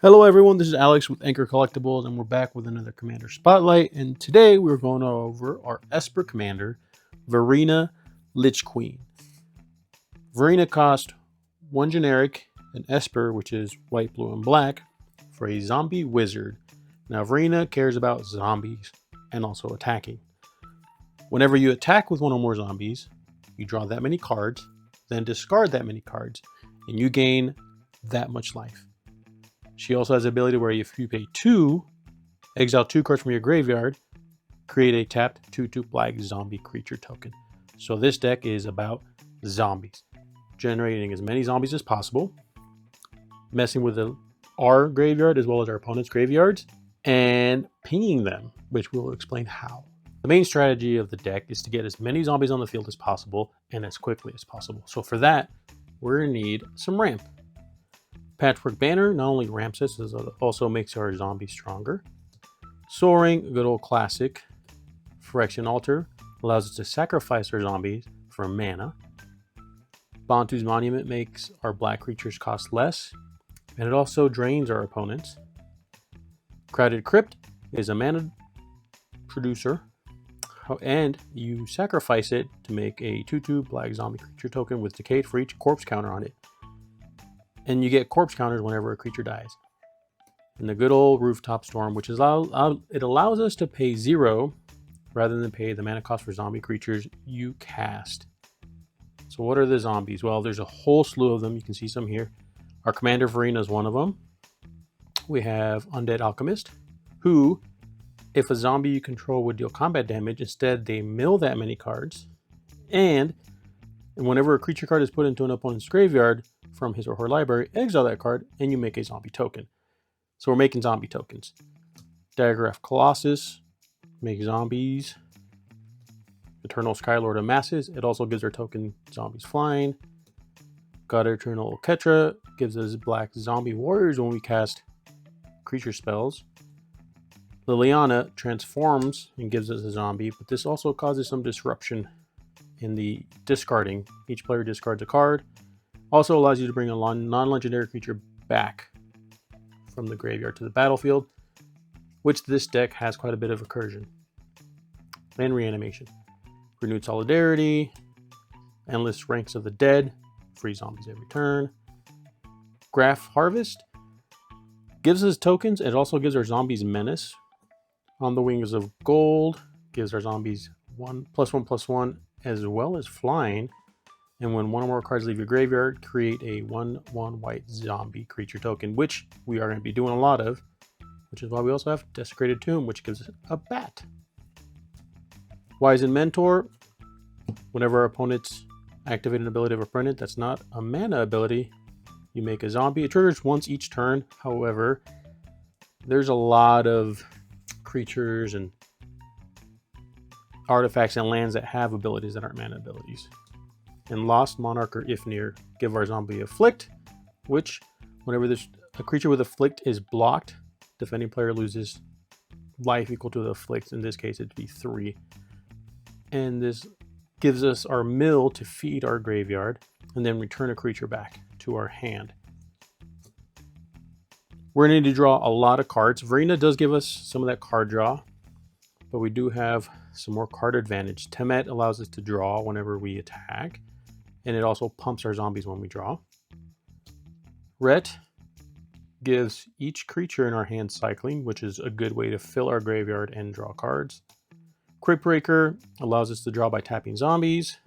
Hello everyone, this is Alex with Anchor Collectibles, and we're back with another Commander Spotlight. And today we're going over our Esper Commander, Varina, Lich Queen. Varina cost 1 generic, an Esper, which is white, blue, and black, for a zombie wizard. Now Varina cares about zombies and also attacking. Whenever you attack with one or more zombies, you draw that many cards, then discard that many cards, and you gain that much life. She also has the ability where if you pay 2, exile 2 cards from your graveyard, create a tapped 2/2 black zombie creature token. So this deck is about zombies. Generating as many zombies as possible, messing with our graveyard as well as our opponent's graveyards, and pinging them, which we'll explain how. The main strategy of the deck is to get as many zombies on the field as possible and as quickly as possible. So for that, we're going to need some ramp. Patchwork Banner not only ramps us, it also makes our zombies stronger. Soaring, a good old classic. Phyrexian Altar allows us to sacrifice our zombies for mana. Bantu's Monument makes our black creatures cost less, and it also drains our opponents. Crowded Crypt is a mana producer, and you sacrifice it to make a 2/2 black zombie creature token with Decayed for each corpse counter on it. And you get corpse counters whenever a creature dies. And the good old Rooftop Storm, which is it allows us to pay 0 rather than pay the mana cost for zombie creatures you cast. So what are the zombies? Well, there's a whole slew of them. You can see some here. Our Commander Varina is one of them. We have Undead Alchemist, who, if a zombie you control would deal combat damage, instead they mill that many cards. And whenever a creature card is put into an opponent's graveyard from his or her library, exile that card, and you make a zombie token. So we're making zombie tokens. Diagraph Colossus, make zombies. Eternal Skylord of Masses, it also gives our token zombies flying. God Eternal Ketra gives us black zombie warriors when we cast creature spells. Liliana transforms and gives us a zombie, but this also causes some disruption in the discarding. Each player discards a card. Also allows you to bring a non-legendary creature back from the graveyard to the battlefield, which this deck has quite a bit of recursion. And reanimation. Renewed Solidarity, Endless Ranks of the Dead, free zombies every turn. Graph Harvest gives us tokens. It also gives our zombies menace. On the Wings of Gold gives our zombies 1/1/1 as well as flying. And when one or more cards leave your graveyard, create a 1/1 white zombie creature token, which we are going to be doing a lot of, which is why we also have Desecrated Tomb, which gives us a bat. Wizened Mentor, whenever our opponents activate an ability of a opponent that's not a mana ability, you make a zombie. It triggers once each turn. However, there's a lot of creatures and artifacts and lands that have abilities that aren't mana abilities. And Lost Monarch or Ifnir give our zombie Afflict, which whenever a creature with Afflict is blocked, defending player loses life equal to the Afflict. In this case, it'd be 3. And this gives us our mill to feed our graveyard and then return a creature back to our hand. We're going to need to draw a lot of cards. Varina does give us some of that card draw, but we do have some more card advantage. Temet allows us to draw whenever we attack, and it also pumps our zombies when we draw. Ret gives each creature in our hand cycling, which is a good way to fill our graveyard and draw cards. Cryptbreaker allows us to draw by tapping zombies.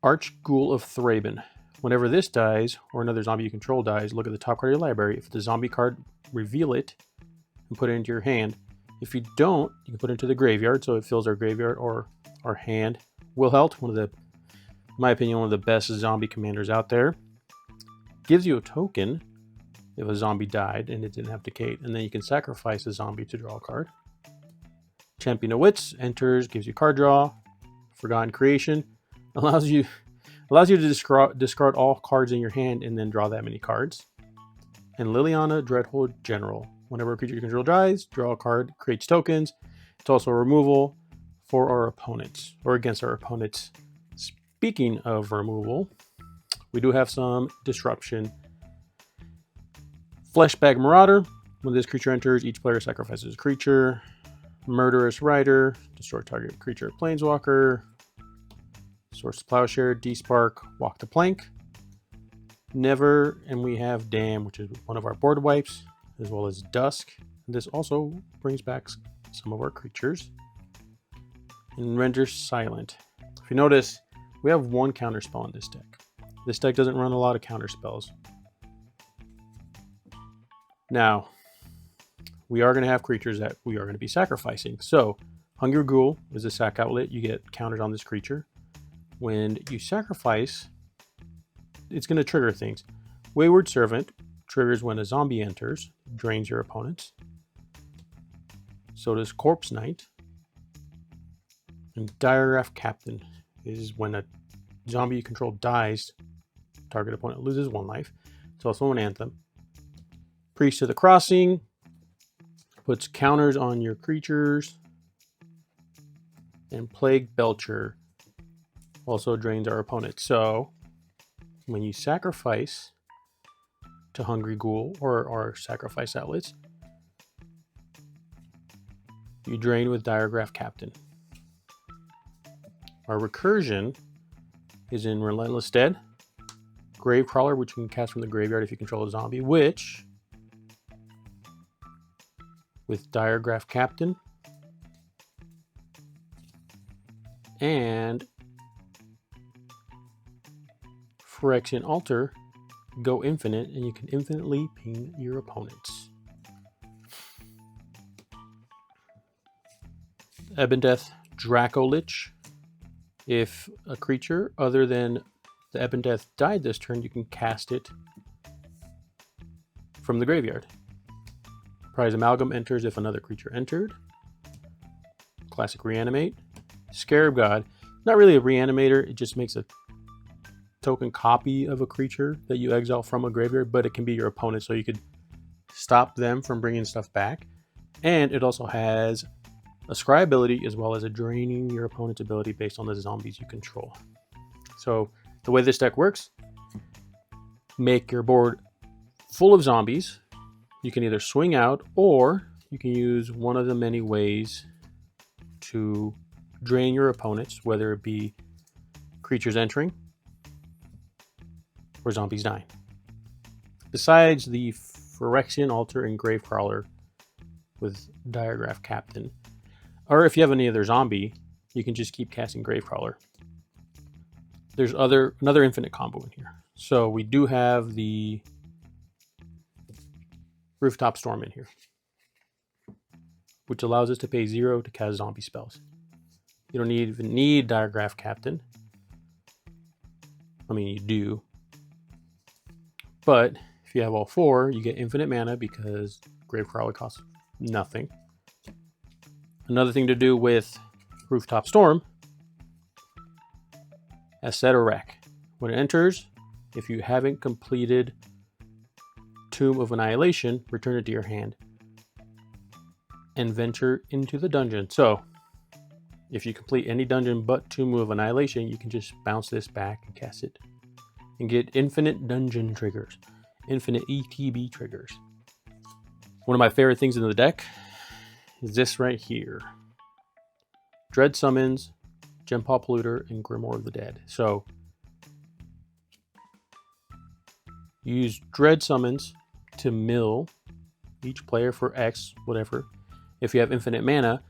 Archghoul of Thraben. Whenever this dies, or another zombie you control dies, look at the top card of your library. If the zombie card, reveal it and put it into your hand. If you don't, you can put it into the graveyard, so it fills our graveyard or our hand. Wilhelt, in my opinion, one of the best zombie commanders out there. Gives you a token if a zombie died and it didn't have Decayed, and then you can sacrifice a zombie to draw a card. Champion of Wits enters, gives you card draw. Forgotten Creation allows you to discard all cards in your hand and then draw that many cards. And Liliana Dreadhold General. Whenever a creature you control dies, draw a card, creates tokens. It's also a removal for our opponents, or against our opponents. Speaking of removal, we do have some disruption Fleshbag Marauder. When this creature enters, each player sacrifices a creature. Murderous Rider. Destroy target creature or planeswalker. Source Plowshare, D-Spark, Walk the Plank. Never, and we have Dam, which is one of our board wipes, as well as Dusk. This also brings back some of our creatures. And Render Silent. If you notice, we have one counter spell in this deck. This deck doesn't run a lot of counter spells. Now, we are going to have creatures that we are going to be sacrificing. So, Hungry Ghoul is a sack outlet. You get counters on this creature. When you sacrifice, it's going to trigger things. Wayward Servant triggers when a zombie enters, drains your opponents. So does Corpse Knight. And Diagraph Captain is when a zombie you control dies, target opponent loses 1 life. It's also an anthem. Priest of the Crossing puts counters on your creatures. And Plague Belcher also drains our opponent. So when you sacrifice to Hungry Ghoul or our sacrifice outlets, you drain with Diagraph Captain. Our Recursion is in Relentless Dead. Gravecrawler, which you can cast from the graveyard if you control a zombie, which with Diagraph Captain and Phyrexian Altar go infinite, and you can infinitely ping your opponents. Ebondeath Draco Lich. If a creature other than the Ebondeath died this turn, you can cast it from the graveyard. Prize Amalgam enters if another creature entered. Classic Reanimate. Scarab God. Not really a reanimator, it just makes a token copy of a creature that you exile from a graveyard, but it can be your opponent, so you could stop them from bringing stuff back. And it also has a scry ability as well as a draining your opponent's ability based on the zombies you control. So the way this deck works, make your board full of zombies. You can either swing out, or you can use one of the many ways to drain your opponents, whether it be creatures entering or zombies dying. Besides the Phyrexian Altar and Gravecrawler with Diagraph Captain, or if you have any other zombie, you can just keep casting Gravecrawler. There's another infinite combo in here. So we do have the Rooftop Storm in here, which allows us to pay 0 to cast zombie spells. You don't even need Diagraph Captain. I mean, you do. But if you have all 4, you get infinite mana because Gravecrawler costs nothing. Another thing to do with Rooftop Storm, Asset or Wreck. When it enters, if you haven't completed Tomb of Annihilation, return it to your hand and venture into the dungeon. So if you complete any dungeon but Tomb of Annihilation, you can just bounce this back and cast it and get infinite dungeon triggers, infinite ETB triggers. One of my favorite things in the deck is this right here. Dread Summons, Gempalm Polluter, and Grimoire of the Dead. So use Dread Summons to mill each player for X, whatever. If you have infinite mana,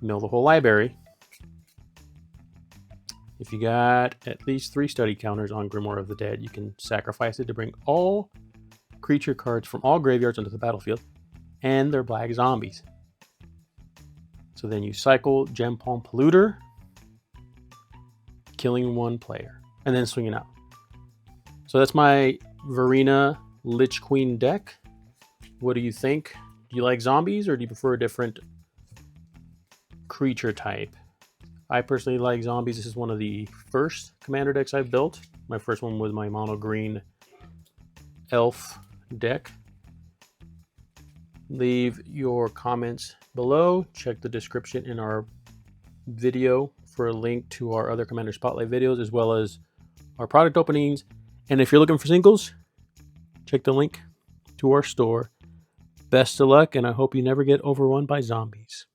mill the whole library. If you got at least 3 study counters on Grimoire of the Dead, you can sacrifice it to bring all creature cards from all graveyards onto the battlefield and their black zombies. So then you cycle Gempalm Polluter, killing 1 player, and then swinging out. So that's my Varina Lich Queen deck. What do you think? Do you like zombies, or do you prefer a different creature type? I personally like zombies. This is one of the first commander decks I've built. My first one was my mono green elf deck. Leave your comments below. Check the description in our video for a link to our other Commander Spotlight videos, as well as our product openings. And if you're looking for singles, check the link to our store. Best of luck, and I hope you never get overrun by zombies.